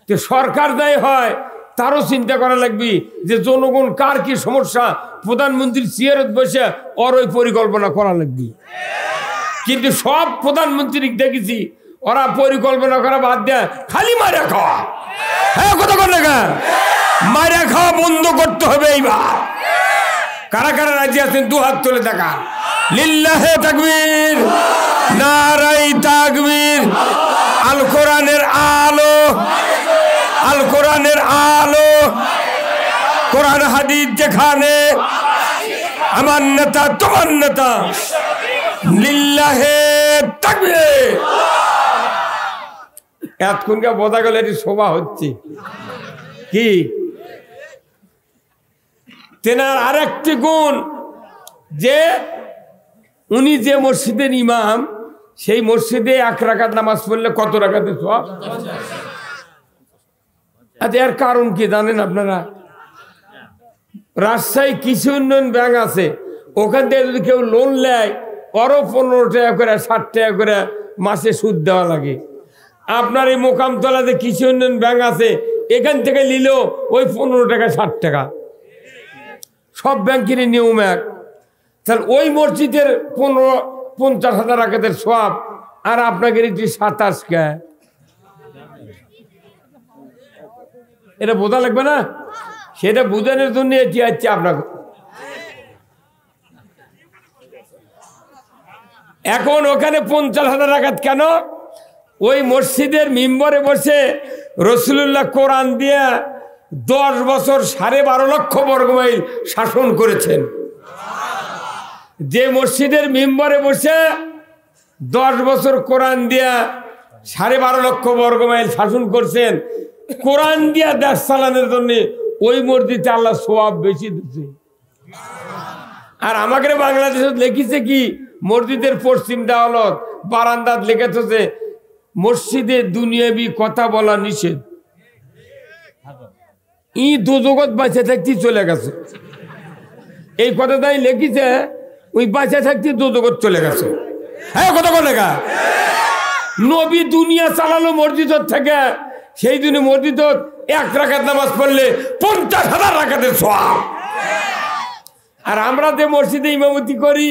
তো সরকার দায়ী হয় তারও চিন্তা করা লাগবে যে জনগণ কার কি সমস্যা, প্রধানমন্ত্রী চেয়ারত বসে ওর ওই পরিকল্পনা করা লাগবে। কিন্তু সব প্রধানমন্ত্রী দেখেছি ওরা পরিকল্পনা করা বাদ দেয়, খালি মারা খাওয়া। হ্যাঁ, কথা বল না, মারা খাওয়া বন্ধ করতে হবে এইবার। কারা কারা রাজি আছেন দু হাত তুলে দেখা। লিল্লাহে তাকবীর, নারাই তাকবীর। আল কোরআনের আলো, আল কোরআনের আলো, কোরআন হাদিস যেখানে, আমার নেতা তোমার নেতা। লিল্লাহে তাকবীর। এতক্ষণকে বোঝা গেল এটি শোভা হচ্ছে কি? তেনার আরেকটি গুণ যে উনি যে মসজিদের ইমাম, সেই মসজিদে 1 রাকাত নামাজ পড়লে কত রাকাতে সওয়াব? আচ্ছা, এর কারণ কি জানেন আপনারা? রাজশাহী কৃষি উন্নয়ন ব্যাংক আছে, ওখান থেকে যদি কেউ লোন নেয় আরো 15 টাকা করে 60 টাকা করে মাসে সুদ দেওয়া লাগে। আপনার এই মোকামতলাতে কৃষি উন্নয়ন ব্যাংক আছে, এখান থেকে নিলেও ওই 15 টাকা 60 টাকা। সব ব্যাংকেরই নিয়ম এক। তাহলে ওই মসজিদের 50,000 রাকাতের সওয়াব, আর আপনাকে 27 কে, এটা বোঝা লাগবে না? সেটা বোঝানোর জন্য এটি হচ্ছে আপনাকে। এখন ওখানে 50,000 রাকাত কেন? ওই মসজিদের মিম্বরে বসে রাসূলুল্লাহ কোরআন দিয়ে 10 বছর 12.5 লক্ষ বর্গমাইল শাসন করেছেন। যে মসজিদের মিম্বরে বসে 10 বছর কোরআন দিয়া 12.5 লক্ষ বর্গমাইল শাসন করছেন, কোরআন দিয়া দেশ চালানোর জন্য ওই মসজিদে আল্লাহ সওয়াব বেশি দিচ্ছে। আর আমাদের বাংলাদেশে লিখেছে কি, মসজিদের পশ্চিম দেওয়ালত বারান্দাত লিখেছে মসজিদে দুনিয়াবি কথা বলা নিষেধ। ই দুজগৎ বাঁচে থাকতে চলে গেছে, এই কথাটাই লিখেছে। ওই বাঁচে থাকতে দুজগৎ চলে গেছে। হ্যাঁ, কথা বলে গা। নবী দুনিয়া চালালো মসজিদ থেকে, সেই দিনে মসজিদ 1 রাকাত নামাজ পড়লে 50,000 রাকাতের সওয়াব। আর আমরা যে মসজিদে ইমামতি করি,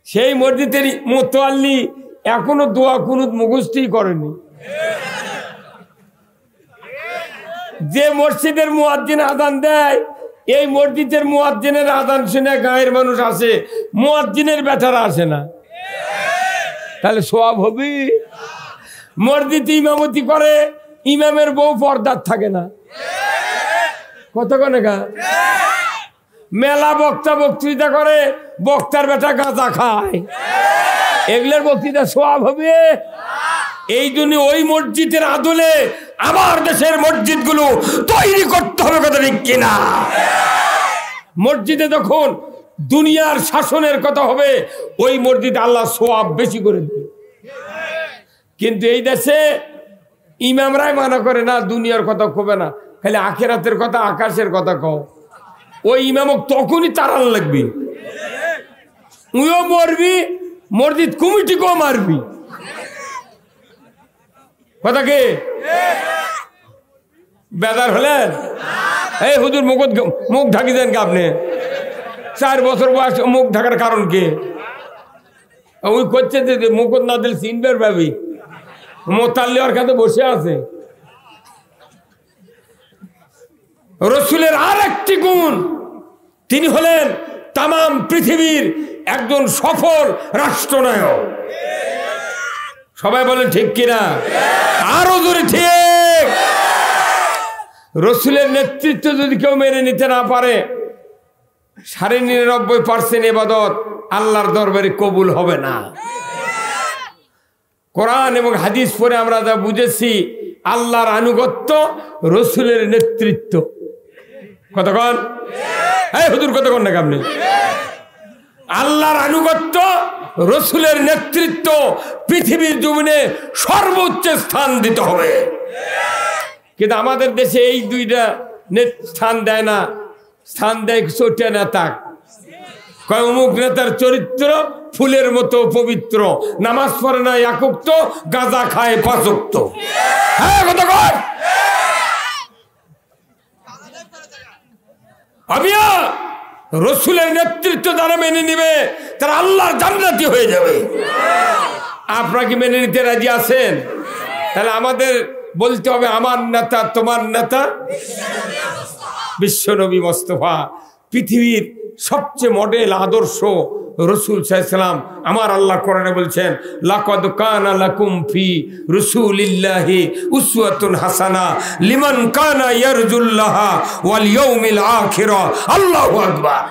সেই মসজিদের মুতাল্লি এখনো দোয়া কুনুত মুখস্থই করেনি। যে মসজিদের মুয়াজ্জিন আযান দেয়, এই মসজিদের মুয়াজ্জিনের আযান শুনে গায়ের মানুষ আসে, মুয়াজ্জিনের বেটারা আসে না। তাহলে সওয়াব হবে? মসজিদে ইমামতি করে, ইমামের বউ পর্দার থাকে না। কতক্ষণ মেলা বক্তা বক্তৃতা করে, বক্তার বেটা গাঁজা খায়, এগুলোর বক্তৃতা সওয়াব হবে? এই জন্য ওই মসজিদের আদলে আমার দেশের মসজিদগুলো তৈরি করতে হবে, কথা ঠিক কিনা? মসজিদে যখন দুনিয়ার শাসনের কথা হবে, ওই মসজিদে আল্লাহ সওয়াব বেশি করে দেবে। কিন্তু এই দেশে ইমামরাই মানা করে না, দুনিয়ার কথা কবে না, খালি আখিরাতের কথা, আকাশের কথা কও। ওই ইমামক তখনই তাড়ান লাগবে, উইও মরবি, মসজিদ কমিটিকেও মারবি। কথা কি বেদার হলেন? এই হুজুর মুখ ঢাকি দেন কে আপনি? 4 বছর বয়স মুখ ঢাকার কারণ কি? ওই করছে যে মুখ না দিলে চিনবের ভাবি মোতাল্লি ওর কাছে বসে আছে। রাসূলের আর একটি গুণ, তিনি হলেন তাম পৃথিবীর একজন সফল রাষ্ট্রনায়ক। সবাই বলেন ঠিক কিনা? আরো জোরে ঠিক। রাসূলের নেতৃত্ব যদি কেউ মেনে নিতে না পারে, 99.% ইবাদত আল্লাহর দরবারে কবুল হবে না। কোরআন এবং হাদিস পড়ে আমরা যা বুঝেছি, আল্লাহর আনুগত্য, রাসূলের নেতৃত্ব। কতক্ষণ? এই হুজুর কতক্ষণ না আপনি? আল্লাহর আনুগত্য, রাসূলের নেতৃত্ব পৃথিবীর জমিনে সর্বোচ্চ স্থান দিতে হবে। কিন্তু আমাদের দেশে এই দুইটা স্থান দেয় না, স্থান দেয় ছোট নেতা। কয় অমুক নেতার চরিত্র ফুলের মতো পবিত্র, নামাজ পড়ে না 1 ওয়াক্ত, গাঁজা খায় 5 ওয়াক্ত। হ্যাঁ, কতক্ষণ? আবিয়া রসুলের নেতৃত্ব যারা মেনে নিবে তারা আল্লাহর জান্নাতি হয়ে যাবে। আপনারা কি মেনে নিতে রাজি আছেন? তাহলে আমাদের বলতে হবে আমার নেতা তোমার নেতা বিশ্বনবী মুস্তাফা, পৃথিবীর সবচেয়ে মডেল আদর্শ রসুল সাল্লাল্লাহু আলাইহি ওয়াসাল্লাম। আমার আল্লাহ কোরআনে বলছেন লাকাদ কানা লাকুম ফি রাসূলিল্লাহি উসওয়াতুন হাসানা লিমান কানা ইয়ারজুল্লাহা ওয়াল ইয়াউমিল আখির। আল্লাহু আকবার।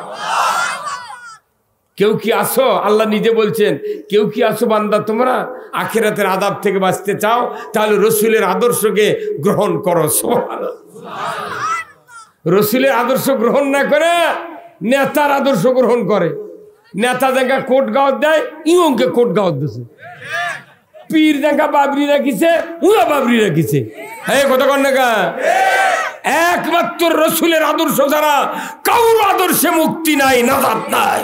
কেউ কি আসো, আল্লাহ নিজে বলছেন, কেউ কি আসো বান্দা তোমরা আখিরাতের আযাব থেকে বাঁচতে চাও, তাহলে রসুলের আদর্শকে গ্রহণ করো। সুবহানাল্লাহ। রসুলের আদর্শ গ্রহণ না করে নেতার আদর্শ গ্রহণ করে। নেতা দেখা কোট গাঁত দেয়, ইয়ংকে কোট গাঁত দিছে। পীর দেখা বাবরি রাখিছে, উয়া বাবরি রাখিছে। হ্যাঁ কথা কন না কা? একমাত্র রসুলের আদর্শ ছাড়া কারোর আদর্শে মুক্তি নাই, নাজাত নাই।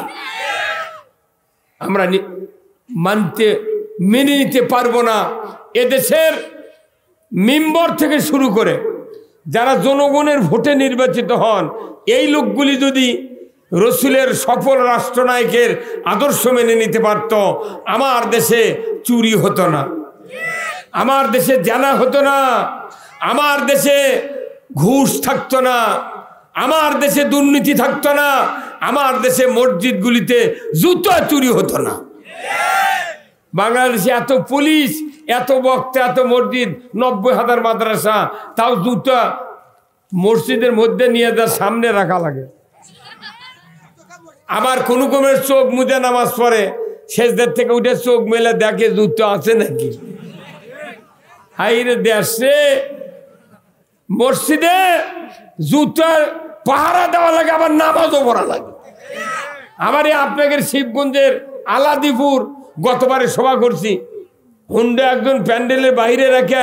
আমরা মানতে মেনে নিতে পারবো না। এদেশের মেম্বার থেকে শুরু করে যারা জনগণের ভোটে নির্বাচিত হন, এই লোকগুলি যদি রসুলের সফল রাষ্ট্রনায়কের আদর্শ মেনে নিতে পারত, আমার দেশে চুরি হতো না, আমার দেশে জানা হতো না, আমার দেশে ঘুষ থাকতো না, আমার দেশে দুর্নীতি থাকতো না, আমার দেশে মসজিদগুলিতে জুতা চুরি হতো না। বাংলাদেশে এত পুলিশ, এত বক্তা, এত মসজিদ, 90,000 মাদ্রাসা, তাও জুতা মসজিদের মধ্যে নিয়ে যা সামনে রাখা লাগে। আবার কোনো কমের চোখ মুজে নামাজ পড়ে, শেষদের থেকে উঠে চোখ মেলে দেখে জুতো আছে নাকি। হাইরে দেশে মসজিদে জুতার পাহারা দেওয়া লাগে, আবার নামাজও পড়া লাগে। আবার আপনাদের শিবগঞ্জের আলাদিপুর গতবারে সভা করছি, হুন্ডা একজন প্যান্ডেলের বাইরে রেখে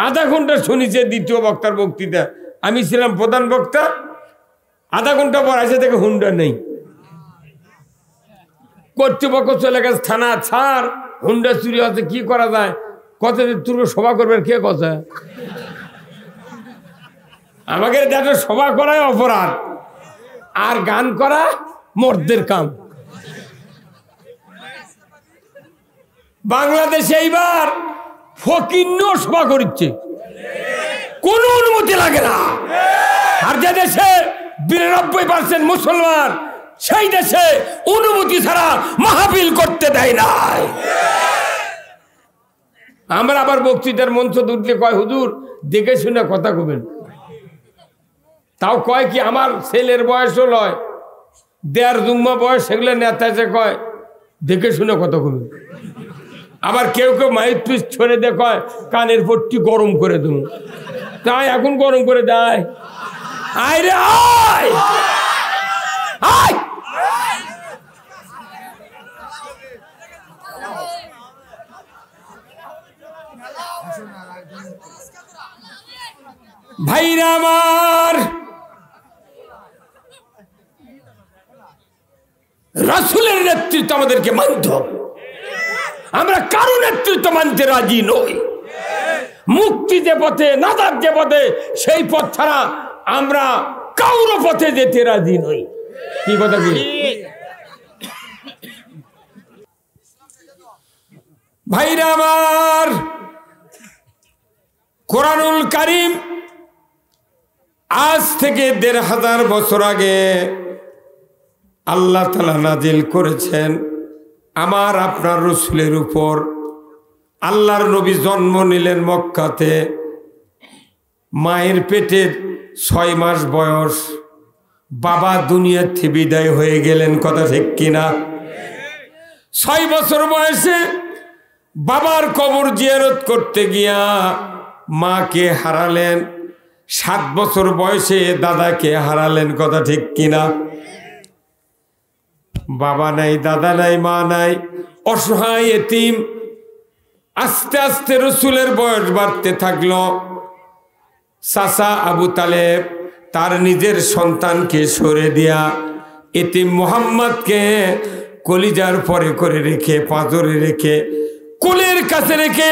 আধা ঘন্টা শুনেছে দ্বিতীয় বক্তার বক্তৃতা। আমি ছিলাম প্রধান বক্তা। আধা ঘন্টা পর আসে দেখে হুন্ডা নেই। কর্তৃপক্ষ চলে গেছে থানা, ছাড় হুন্ডা চুরি হচ্ছে, কি করা যায়? কত তুই সভা করবেন, কে কথা? আমাকে দেখো সভা করাই অপরাধ, আর গান করা মর্দের কাম। বাংলাদেশে এইবার ফকিন্নও সভা করছে, কোনো অনুমতি লাগে না। আর যে দেশে 92% মুসলমান, সেই দেশে অনুমতি ছাড়া মাহফিল করতে দেয় নাই। আমরা আবার বক্তৃতার মঞ্চ উঠলে কয় হুজুর দেখে শুনে কথা কবেন। তাও কয় কি আমার ছেলের বয়সও লয়, 1.5 জুম্মা বয়স, সেগুলো নেতা এসে কয় দেখে শুনে কথা কবেন। আবার কেউ কেউ মাইক পিস ছড়ে দিয়ে কয় কানের পট্টি গরম করে দেব, তাই এখন গরম করে দেয়। আয় রে আয় আয়, ভাইরা আমার, রাসূলের নেতৃত্ব আমাদেরকে মানতে হবে। আমরা কারো নেতৃত্ব মানতে রাজি নই। মুক্তি যে পথে, নাজাত যে পথে, সেই পথ ছাড়া আমরা কারো পথে যেতে রাজি নই। কি কথা কি ভাইরা আমার? কোরআনুল কারীম আজ থেকে ১৫০০ বছর আগে আল্লাহ তাআলা নাজিল করেছেন আমার আপনার রসুলের উপর। আল্লাহর নবী জন্ম নিলেন মক্কাতে, মায়ের পেটের 6 মাস বয়স, বাবা দুনিয়া থেকে বিদায় হয়ে গেলেন, কথা ঠিক কিনা? 6 বছর বয়সে বাবার কবর জিয়ারত করতে গিয়া মাকে হারালেন। 7 বছর বয়সে দাদাকে হারালেন, কথা ঠিক কিনা? বাবা নাই, দাদা নাই, মা নাই, অসহায় এতিম। আস্তে আস্তে রসুলের বয়স বাড়তে থাকলো। চাচা আবু তালেব তার নিজের সন্তানকে সরে দিয়া এতিম মুহাম্মদকে কলিজার পরে করে রেখে, পাঁজরে রেখে, কোলের কাছে রেখে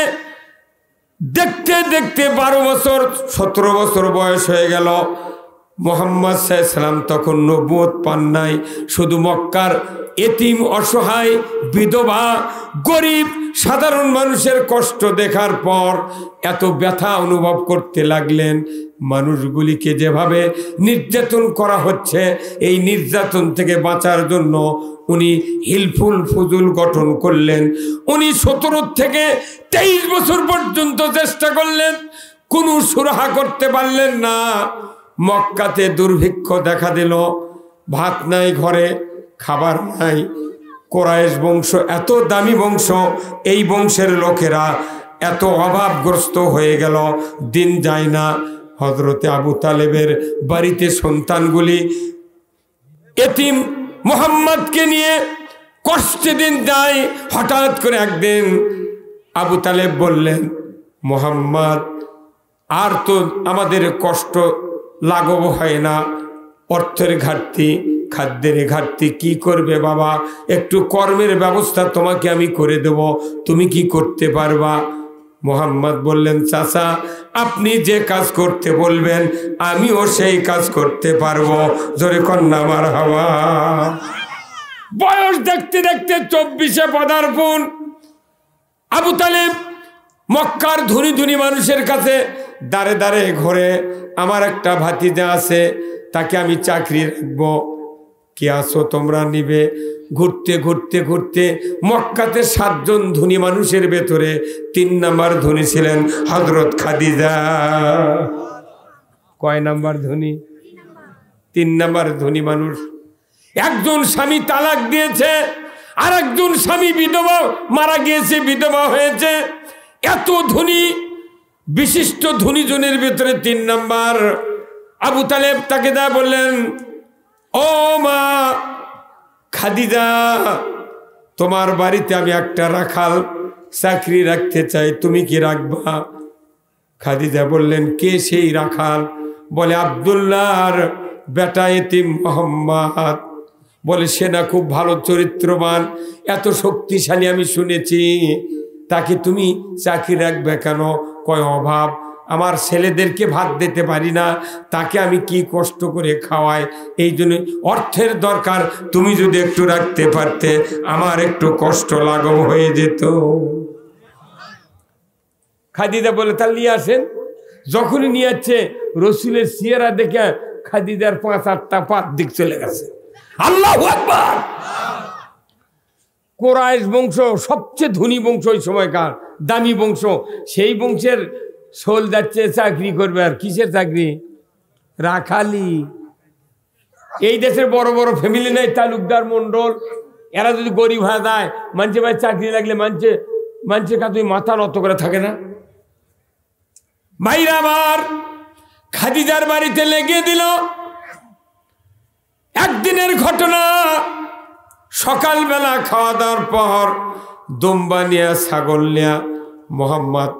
দেখতে দেখতে 12 বছর 17 বছর বয়স হয়ে গেল। মুহাম্মদ সাল্লাল্লাহু আলাইহি ওয়াসাল্লাম তখন নবুয়ত পান নাই, শুধু মক্কার এতিম, অসহায়, বিধবা, গরিব, সাধারণ মানুষের কষ্ট দেখার পর এত ব্যথা অনুভব করতে লাগলেন। মানুষগুলিকে যেভাবে নির্যাতন করা হচ্ছে, এই নির্যাতন থেকে বাঁচার জন্য উনি হিলফুল ফুজুল গঠন করলেন। উনি 17 থেকে 23 বছর পর্যন্ত চেষ্টা করলেন, কোনো সুরাহা করতে পারলেন না। মক্কাতে দুর্ভিক্ষ দেখা দিল, ভাত নাই ঘরে, খাবার নাই। কুরাইশ বংশ এত দামি বংশ, এই বংশের লোকেরা এত অভাবগ্রস্ত হয়ে গেল, দিন যায় না। হযরতে আবু তালেবের বাড়িতে সন্তানগুলি এতিম মুহাম্মদকে নিয়ে কষ্টে দিন যায়। হঠাৎ করে একদিন আবু তালেব বললেন, মুহাম্মদ আর তো আমাদের কষ্ট লাঘব হয় না, অর্থের ঘাটতি, খাদ্যের ঘাটতি, কি করবে বাবা? একটু কর্মের ব্যবস্থা তোমাকে আমি করে দেব, তুমি কি করতে পারবা? মুহাম্মদ বললেন, চাচা আপনি যে কাজ করতে বলবেন আমিও সেই কাজ করতে পারবো। জোরে কন্যা মারহাবা। বয়স দেখতে দেখতে 24-এ পদার্পণ। আবু তালেব মক্কার ধনী ধনী মানুষের কাছে দাঁড়ে দাঁড়ে ঘরে, আমার একটা ভাতিজা আছে, তাকে আমি চাকরি রাখবো, কে আসো তোমরা নিবে? ঘুরতে ঘুরতে ঘুরতে মক্কাতে 7 জন ধনী মানুষের ভেতরে 3 নাম্বার ধনী ছিলেন হযরত খাদিজা। কয় নাম্বার ধনী? 3 নাম্বার ধনী মানুষ। একজন স্বামী তালাক দিয়েছে, আর একজন স্বামী বিধবা মারা গিয়েছে, বিধবা হয়েছে। এত ধনী, বিশিষ্ট ধনী জনের ভেতরে 3 নাম্বার। আবু তালেব তাকে দা বললেন, ও মা খাদিজা, তোমার বাড়িতে আমি একটা রাখাল চাকরি রাখতে চাই, তুমি কি রাখবা? খাদিজা বললেন, কে সেই রাখাল? বলে আব্দুল্লাহর বেটা এতিম মুহাম্মদ। বলে সে না খুব ভালো চরিত্রবান, এত শক্তিশালী আমি শুনেছি, তাকে তুমি চাকরি রাখবে কেন? কয় অভাব, আমার ছেলেদেরকে ভাত দিতে পারি না, তাকে আমি কি কষ্ট করে খাওয়াই, এই জন্য অর্থের দরকার, তুমি যদি একটু রাখতে পারতে আমার একটু কষ্ট লাঘব হয়ে যেত। খাদিজা বলে তাহলে নিয়ে আসেন। যখনই নিয়ে যাচ্ছে, রসুলের চেহারা দেখে খাদিজার 5-8টা পাত দিক চলে গেছে। আল্লাহু আকবার। কুরাইশ বংশ সবচেয়ে ধনী বংশ, ওই সময়কার দামি বংশ, সেই বংশের সোল যাচ্ছে চাকরি করবে। আর কিসের চাকরি? রাখালি। এই দেশের বড় বড় ফ্যামিলি নাই, তালুকদার মন্ডল, এরা যদি গরিব হয়ে যায়, মানুষে ভাই চাকরি লাগলে মানুষের কাছে মাথা নত করে থাকে না। ভাইরা আমার, খাদিজার বাড়িতে লেগে দিল। একদিনের ঘটনা, সকালবেলা খাওয়া দাওয়ার পর দুম্বা নিয়ে, ছাগল নিয়ে মুহাম্মদ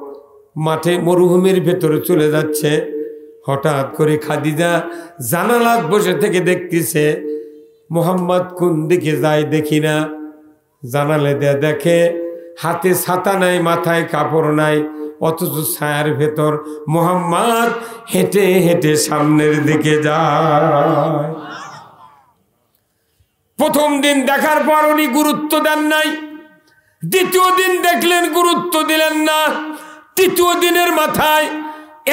মাঠে মরুভূমির ভেতরে চলে যাচ্ছে। হঠাৎ করে খাদিজা জানালাত বসে থেকে দেখতেছে মুহাম্মদ কোন দিকে যায় দেখি না। জানালে দিয়ে দেখে হাতে ছাতা নাই, মাথায় কাপড় নাই, অথচ ছায়ার ভেতর মুহাম্মদ হেঁটে হেঁটে সামনের দিকে যায়। প্রথম দিন দেখার পর উনি গুরুত্ব দেন নাই, দ্বিতীয় দিন দেখলেন গুরুত্ব দিলেন না, তৃতীয় দিনের মাথায়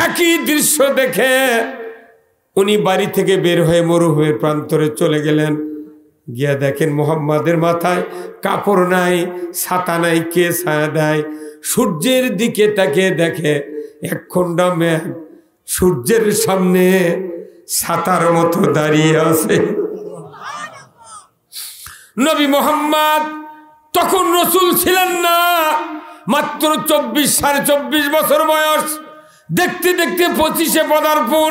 একই দৃশ্য দেখে উনি বাড়ি থেকে বের হয়ে মরুভূমির প্রান্তরে চলে গেলেন। গিয়া দেখেন মুহাম্মাদের মাথায় কাপড় নাই, ছাতা নাই, কে ছায়া দেয়? সূর্যের দিকে তাকে দেখে একখণ্ড মেঘ সূর্যের সামনে ছাতার মতো দাঁড়িয়ে আছে। নবী মুহাম্মদ তখন রসুল ছিলেন না, মাত্র 24-24.5 বছর বয়স। দেখতে দেখতে 25-এ পদার্পণ।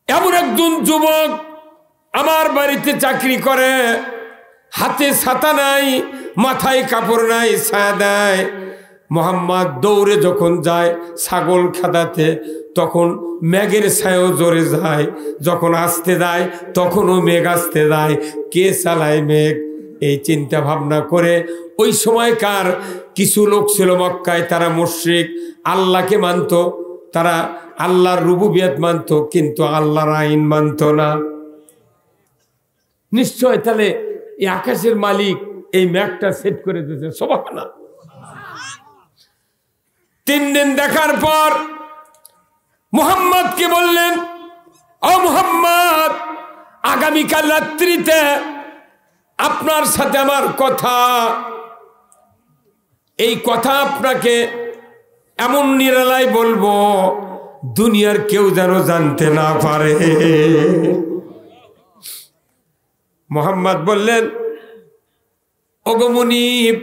এমন একজন যুবক আমার বাড়িতে চাকরি করে, হাতে ছাতা নাই, মাথায় কাপড় নাই, ছায়া দেয়। মুহাম্মদ দৌড়ে যখন যায় ছাগল খেদাতে, তখন মেঘের ছায়াও জোরে যায়, যখন আসতে যায় তখনও মেঘ আসতে যায়। কে চালায় মেঘ? এই চিন্তা ভাবনা করে ওই সময়কার কিছু লোক ছিল মক্কায়, তারা মুশরিক, আল্লাহকে মানত, তারা আল্লাহর রুবুবিয়ত মানত, কিন্তু আল্লাহর আইন মানত না। নিশ্চয় তাহলে এই আকাশের মালিক এই ম্যাপটা সেট করে দিয়েছে। সুবহানাল্লাহ। 3 দিন দেখার পর মুহাম্মদকে বললেন, ও মুহাম্মদ, আগামীকাল রাত্রিতে আপনার সাথে আমার কথা, এই কথা আপনাকে এমন নিরালায় বলবো দুনিয়ার কেউ যেন জানতে না পারে। মুহাম্মদ বললেন, ওগো মুনিব,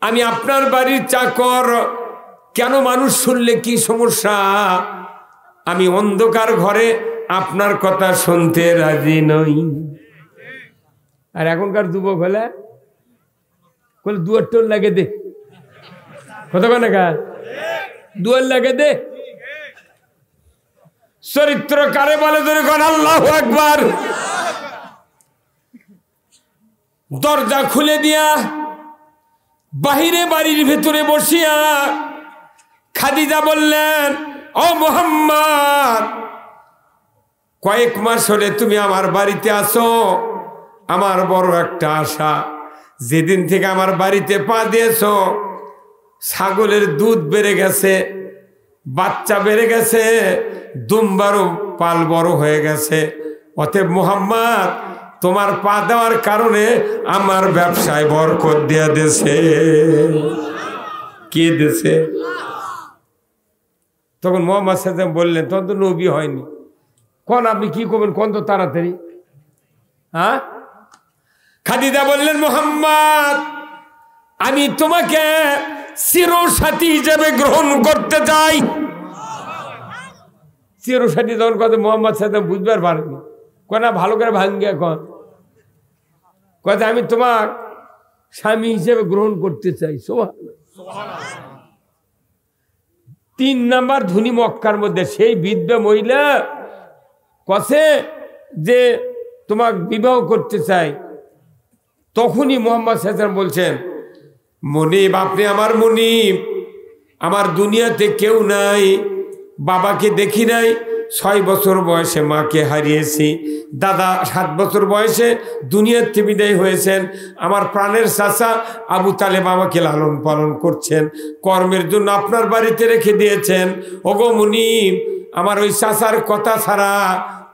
আমি আপনার বাড়ির চাকর, কেন মানুষ শুনলে কি সমস্যা? আমি অন্ধকার ঘরে আপনার কথা শুনতে রাজি নই। আর এখনকার যুবক হলে দুয়ার টোল লাগে দে, কথা কেন দুয়ার লাগে দে। চরিত্র কারে বলে ধরে কোন? আল্লাহু আকবার। দরজা খুলে দিয়া বাহিরে বাড়ির ভেতরে বসিয়া খাদিজা বললেন, ও মুহাম্মদ, কয়েক মাস হলে তুমি আমার বাড়িতে আসো, আমার বড় একটা আশা। যেদিন থেকে আমার বাড়িতে পা দিয়েছো, ছাগলের দুধ বেড়ে গেছে, বাচ্চা বেড়ে গেছে, দুম্বারও পাল বড় হয়ে গেছে। অতএব মুহাম্মদ, তোমার পা দেওয়ার কারণে আমার ব্যবসায় বরকত দিয়ে দিয়েছে। কে দিয়েছে? তখন মুহাম্মদ সাল্লাল্লাহু আলাইহি ওয়াসাল্লাম বললেন, তখন তো নবী হয়নি, কোন আপনি কি করবেন কোন তো তাড়াতাড়ি। হ্যাঁ, খাদিজা বললেন, মুহাম্মদ, আমি তোমাকে চিরসাথী হিসেবে গ্রহণ করতে চাই। চিরসাথী যখন কথা মুহাম্মদ সাল্লাল্লাহু আলাইহি ওয়াসাল্লাম বুঝবার পারেনি, কোনা ভালো করে ভাঙ্গে এখন কথা, আমি তোমার স্বামী হিসেবে গ্রহণ করতে চাই। সুবহানাল্লাহ। 3 নাম্বার ধনী মক্কার মধ্যে সেই বিধবা মহিলা কসে যে তোমাকে বিবাহ করতে চাই। তখনই মুহাম্মদ সাল্লাল্লাহু আলাইহি ওয়াসাল্লাম বলছেন, মুনিব, আপনি আমার মুনিব, আমার দুনিয়াতে কেউ নাই, বাবাকে দেখি নাই, 6 বছর বয়সে মাকে হারিয়েছি, দাদা 7 বছর বয়সে দুনিয়ার থেকে বিদায় হয়েছেন, আমার প্রাণের চাচা আবু তালেব আমাকে লালন পালন করছেন, কর্মের জন্য আপনার বাড়িতে রেখে দিয়েছেন। ওগো মুনিব, আমার ওই চাচার কথা ছাড়া,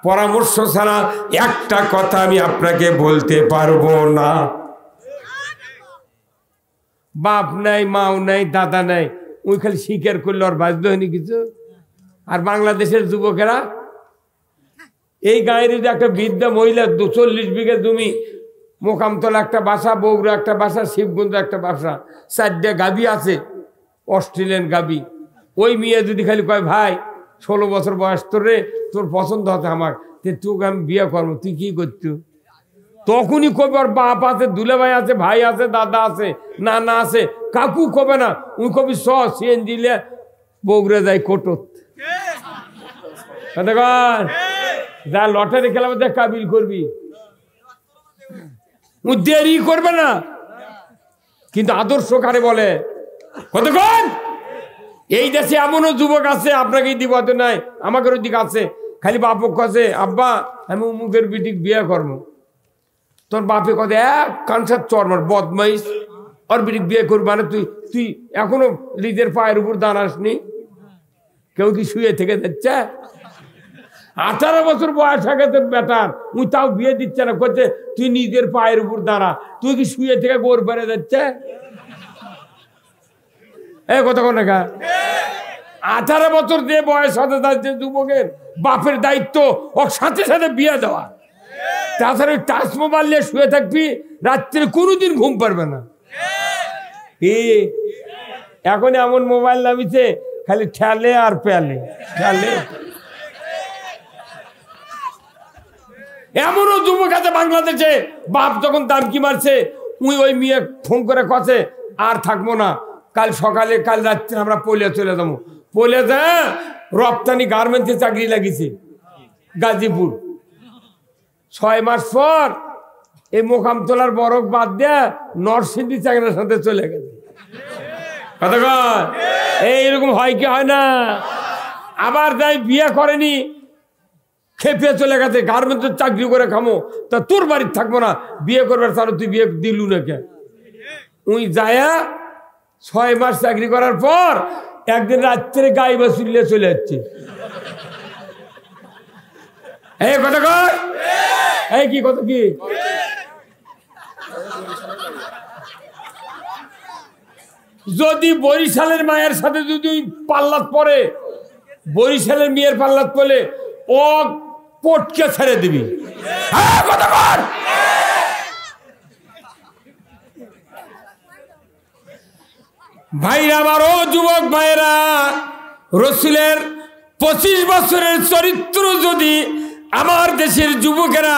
পরামর্শ ছাড়া একটা কথা আমি আপনাকে বলতে পারবো না। বাপ নাই, মাও নাই, দাদা নাই, ওই খালি স্বীকার করলে আর বাধ্য হয়নি কিছু। আর বাংলাদেশের যুবকেরা, এই গাঁয়ের একটা বৃদ্ধা মহিলা 40 বিঘা জমি, মোকামতলা একটা বাসা, বগুড়া একটা বাসা, শিবগঞ্জ একটা বাসা, 4টা গাভী আছে, অস্ট্রেলিয়ান গাভী। ওই মেয়ে যদি খালি কয়, ভাই 16 বছর বয়স তোর রে, তোর পছন্দ হতো আমার, তোকে আমি বিয়ে করবো, তুই কি করতো? তখনই কবে ওর বাপ আছে, দুলাভাই আছে, ভাই আছে, দাদা আছে, নানা আছে, কাকু কবে না, উনি কবি সিএনজি বগুড়া যায় কোটত, যা লটারি খেলা দেখ কাবিল করবি, দেরি করবে না। কিন্তু আদর্শ কারে বলে? কতক্ষণ এই দেশে এমনও যুবক আছে, আপনাকে দিব নাই, আমাকে ওদিকে আছে, খালি বাপক আছে, আব্বা আমি উমুকের বিটিক বিয়ে করবো। তোর বাপে কথা এক কানসার চরমার বদমাইশ, ওর বিটিক বিয়ে করবি মানে তুই এখনো নিজের পায়ের উপর দাঁড়াসনি। কেউ কি শুয়ে থেকে যাচ্ছে? 18 বছর বয়স হয়ে গেছে বেটার, তুই তাও বিয়ে দিচ্ছে না, করছে তুই নিজের পায়ের উপর দাঁড়া, তুই কি শুয়ে থেকে গোর পেরে যাচ্ছে? এই কথা কোন 18 বছর যে বয়স হতে যাচ্ছে যুবকের, বাপের দায়িত্ব ওর সাথে সাথে বিয়ে দেওয়া। তাছাড়া ওই টাচ মোবাইল নিয়ে শুয়ে থাকবি, রাত্রে কোনোদিন ঘুম পারবে না। এখন এমন মোবাইল নামিছে, খালি ঠেলে আর পেলে ঠেলে। এমনও যুবক আছে বাংলাদেশে, বাপ যখন দামকি মারছে, ওই মেয়ে ফোন করে কছে আর থাকবো না, কাল সকালে কাল রাত্রে আমরা পলিয়া চলে যাবো। পলিয়া যা রপ্তানি গার্মেন্টসে চাকরি লাগিয়েছে গাজীপুর। 6 মাস পর এই মোকামতলার বরফ বাদ দেয়া নরসিংদী চাকরির সাথে চলে গেছে। কতক্ষণ এইরকম হয় কি হয় না? আবার যাই বিয়ে করেনি, খেপে চলে গেছে, গার্মেন্টসের চাকরি করে খামো, তা তোর বাড়ির থাকবো না, বিয়ে করবার তার তুই বিয়ে দিলু না কে? উই যায়া 6 মাস চাকরি করার পর একদিন রাত্রে গাই বাসুলিয়ে চলে যাচ্ছে। এই কথা কর, এই কি কথা কি? যদি বরিশালের মায়ের সাথে যদি পাল্লাত পরে, বরিশালের মেয়ের পাল্লাত পড়লে ও পটকে ছেড়ে দিবি। কথা কর। ভাইরা আমার, ও যুবক ভাইরা, রসুলের 25 বছরের চরিত্র যদি আমার দেশের যুবকেরা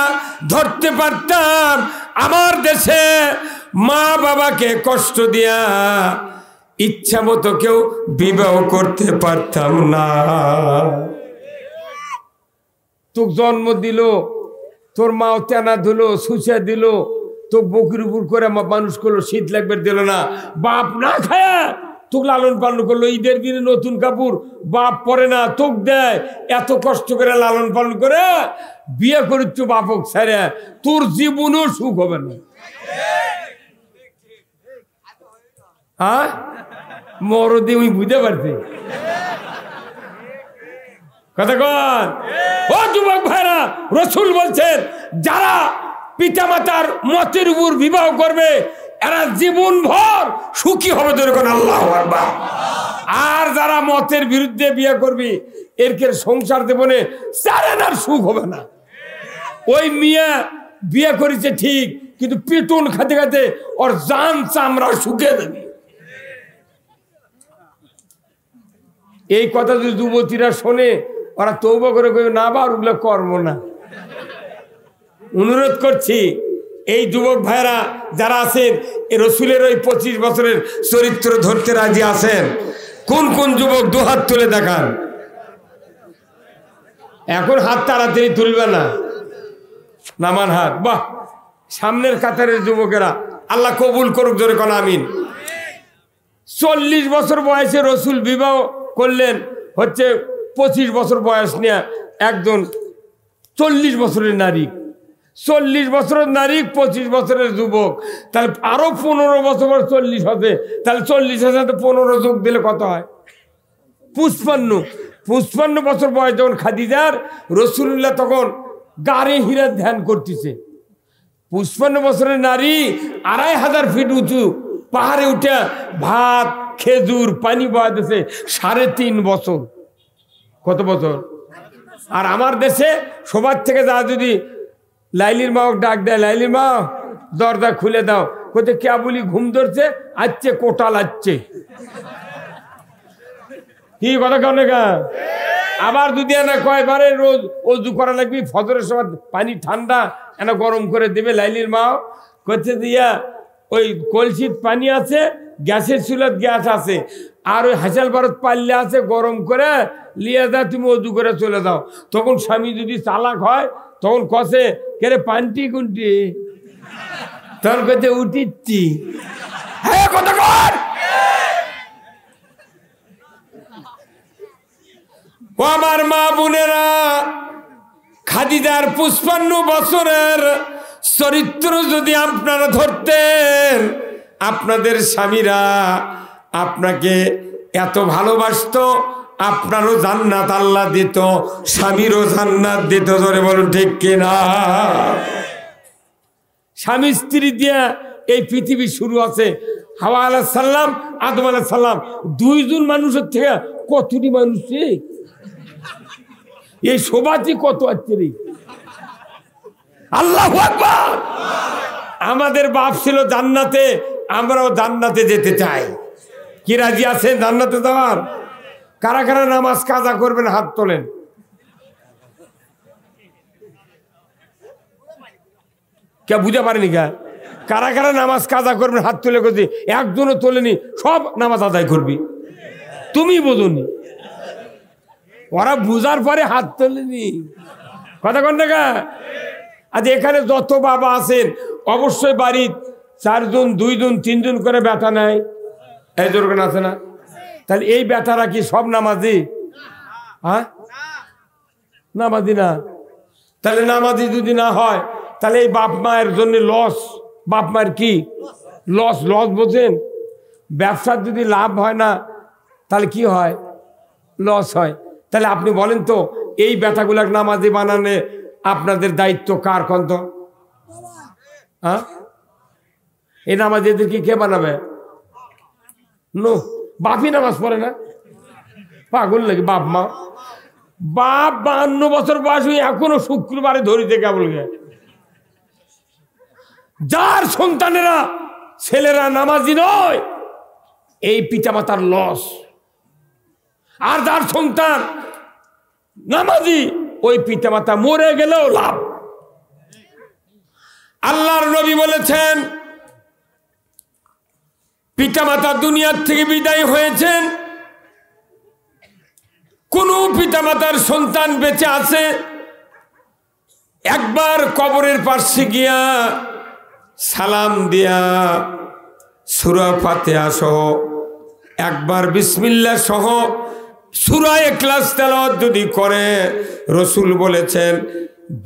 ধরতে পারতাম, আমার দেশে মা বাবাকে কষ্ট দিয়া ইচ্ছা মতো কেউ বিবাহ করতে পারতাম না। তোকে জন্ম দিল, তোর মাও তেনা দিল, সুচা দিল, তো বকুর উপর করে মানুষ করলো, শীত লাগবে দিল না, বাপ না খায় তোকে লালন পালন করলো, ঈদের দিনে নতুন কাপড় বাপ পরে না, তোক দেয়, এত কষ্ট করে লালন পালন করে বিয়ে করিচ্ছ বাপক ছেড়ে, তোর জীবনেও সুখ হবে না। হ্যাঁ, মরদে ওই বুঝতে পারছি কথা কন। ও যুবক ভাইরা, রসুল বলছেন যারা পিতা মাতার মতের উপর বিবাহ করবে এরা জীবন ভর সুখী হবে, যেরকম আল্লাহু আকবার। আর যারা মতের বিরুদ্ধে বিয়ে করবি এর সংসার জীবনে চারেনার সুখ হবে না। ওই মিয়া বিয়ে করেছে ঠিক, কিন্তু পিটুন খাতে খাতে ওর জান চামড়া শুকিয়ে দেবে। এই কথা যদি যুবতীরা শোনে ওরা তওবা করে কইবে না বা ওগুলো কর্ম না। অনুরোধ করছি এই যুবক ভাইরা যারা আছেন, এই রসুলের ওই 25 বছরের চরিত্র ধরতে রাজি আছেন? কোন কোন যুবক দুহাত তুলে দেখান। এখন হাত তাড়াতাড়ি তুলবে না, নামান হাত। বাহ, সামনের কাতারের যুবকেরা আল্লাহ কবুল করুক, জোরে কোন আমিন। 40 বছর বয়সে রসুল বিবাহ করলেন, হচ্ছে 25 বছর বয়স নিয়ে একজন 40 বছরের নারী, 40 বছরের নারী 25 বছরের যুবক, তাহলে আরো 15 বছর 40 হবে, তাহলে 40-এর সাথে 15 যোগ দিলে কত হয়? 55 বছর বয়স যখন খাদিজার, রসুল্লাহ তখন গাড়ি হীরা ধ্যান করতেছে। 55 বছরের নারী 2500 ফিট উঁচু পাহাড়ে উঠে ভাত খেজুর পানি বয়াতেছে 3.5 বছর। কত বছর? আর আমার দেশে সবার থেকে যা যদি লাইলির মাও ডাক দেয়, লাইলির মা দরজা খুলে দাও, কোথায় কে বলি ঘুম ধরছে, আসছে কোটাল আসছে, কি কথা কেন? আবার যদি এনা কয়বারে রোজ অজু করা লাগবে, ফজরের সময় পানি ঠান্ডা এনা গরম করে দেবে। লাইলির মাও করছে দিয়া ওই কলসিত পানি আছে, গ্যাসের চুলাত গ্যাস আছে, আর ওই হাসাল ভারত পাল্লে আছে, গরম করে লিয়ে যা, তুমি অজু করে চলে যাও। তখন স্বামী যদি চালাক হয় তখন কষে কেরে পানটি কুন্টি, তখন কইতে উঠিচ্ছি। হ্যাঁ কথা কর। ও আমার মা বোনেরা, খাদিজার 55 বছরের চরিত্র যদি আপনারা ধরতেন, আপনাদের স্বামীরা আপনাকে এত ভালোবাসতো, আপনারও জান্নাত আল্লাহ দিত, স্বামীরও জান্নাত দিত। ধরে বলুন ঠিক কিনা? স্বামী স্ত্রী দিয়া এই পৃথিবী শুরু আছে। হাওয়া আলাইহিস সালাম, আদম আলাইহিস সালাম, 2 জন মানুষের থেকে কতটি মানুষ, এই সবাই কত আছে রে। আল্লাহু আকবার। আমাদের বাপ ছিল জান্নাতে, আমরাও জান্নাতে যেতে চাই। কি রাজি আছেন জান্নাতে যাওয়ার? কারা কারা নামাজ কাজা করবেন হাত তোলেন। কে বুঝতে পারেনি? কারা কারা নামাজ কাজা করবেন হাত তুলে করছি? একজনও তোলেনি, সব নামাজ আদায় করবি। তুমি বোঝনি, ওরা বুঝার পরে হাত তোলেনি। কথা কন না? আজ এখানে যত বাবা আছেন অবশ্যই বাড়ির 4 জন 2 জন 3 জন করে বেটা নাই, এই জোরগান আছে না? তাহলে এই বেটারা কি সব নামাজি? হ্যাঁ, নামাজি না। তাহলে নামাজি যদি না হয় তাহলে এই বাপ মায়ের জন্য লস। বাপ মায়ের কি লস? লস বোঝেন? ব্যবসার যদি লাভ হয় না তাহলে কি হয়? লস হয়। তাহলে আপনি বলেন তো এই বেটাগুলাক নামাজি বানানে আপনাদের দায়িত্ব কার? কন্ত হ্যাঁ, এই নামাজিদের কি কে বানাবে? নো, বাপই নামাজ পড়ে না, পাগল নাকি বাপ মা? বাপ 52 বছর বয়স এখনো শুক্রবারে ধরিতে কেবল গে। যার সন্তানেরা ছেলেরা নামাজি নয় এই পিতামাতার লস, আর যার সন্তান নামাজি ওই পিতামাতা মরে গেলেও লাভ। আল্লাহর নবী বলেছেন পিতামাতা দুনিয়ার থেকে বিদায় হয়েছেন, কোন পিতামাতার সন্তান বেঁচে আছে একবার কবরের পাশে গিয়া সালাম দিয়া সূরা ফাতিহা সহ একবার বিসমিল্লাহ সহ সূরা ইখলাস তেলাওয়াত যদি করে, রাসূল বলেছেন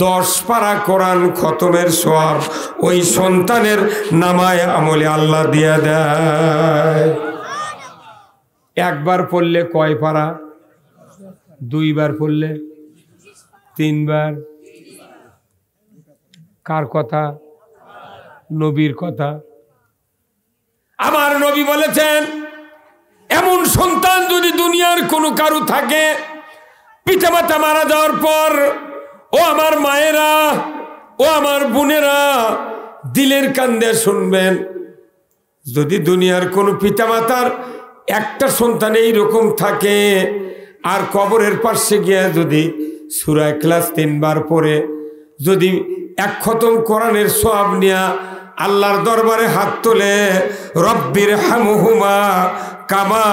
10 পারা কোরআন খতমের সওয়াব ওই সন্তানের নামায় আমলে আল্লাহ দিয়া দেয়। একবার পড়লে কয় পারা? 2 বার পড়লে 3 বার। কার কথা? নবীর কথা। আমার নবী বলেছেন এমন সন্তান যদি দুনিয়ার কোনো কারু থাকে পিতামাতা মারা যাওয়ার পর, ও আমার মায়েরা, ও আমার বোনেরা দিলের কান্দে শুনবেন, যদি দুনিয়ার কোনো পিতামাতার একটা সন্তান এইরকম থাকে আর কবরের পাশে গিয়ে যদি সূরা ইখলাস 3 বার পড়ে যদি 1 খতম কোরআনের সওয়াব নিয়া আল্লাহর দরবারে হাত তোলে, রব্বির হামহুমা কামা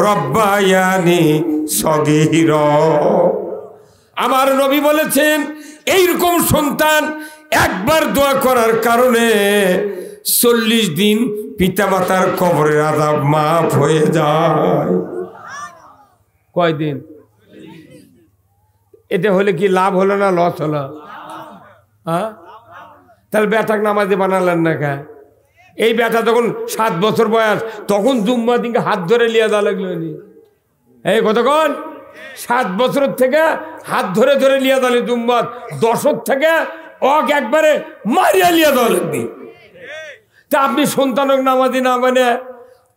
রব্বায়ানি সগীরা। আমার নবী বলেছেন এইরকম সন্তান একবার দোয়া করার কারণে 40 দিন পিতামাতার কবরের আযাব মাফ হয়ে যায়। কয়দিন? এটা হলে কি লাভ হলো না লস হলো? হ্যাঁ, তাহলে বেটাক নামাজি বানালেন না কে? এই বেটা তখন 7 বছর বয়স, তখন জুম্মা দিনকে হাত ধরে লিয়া দেওয়া লাগলো। এই কতক্ষণ? 7 বছরের থেকে হাত ধরে ধরে লিয়া দেওয়া জুম্মা, 10 থেকে অক একবারে মারিয়া লিয়া দেওয়া লাগবে। তা আপনি সন্তানক নামাজি না মানে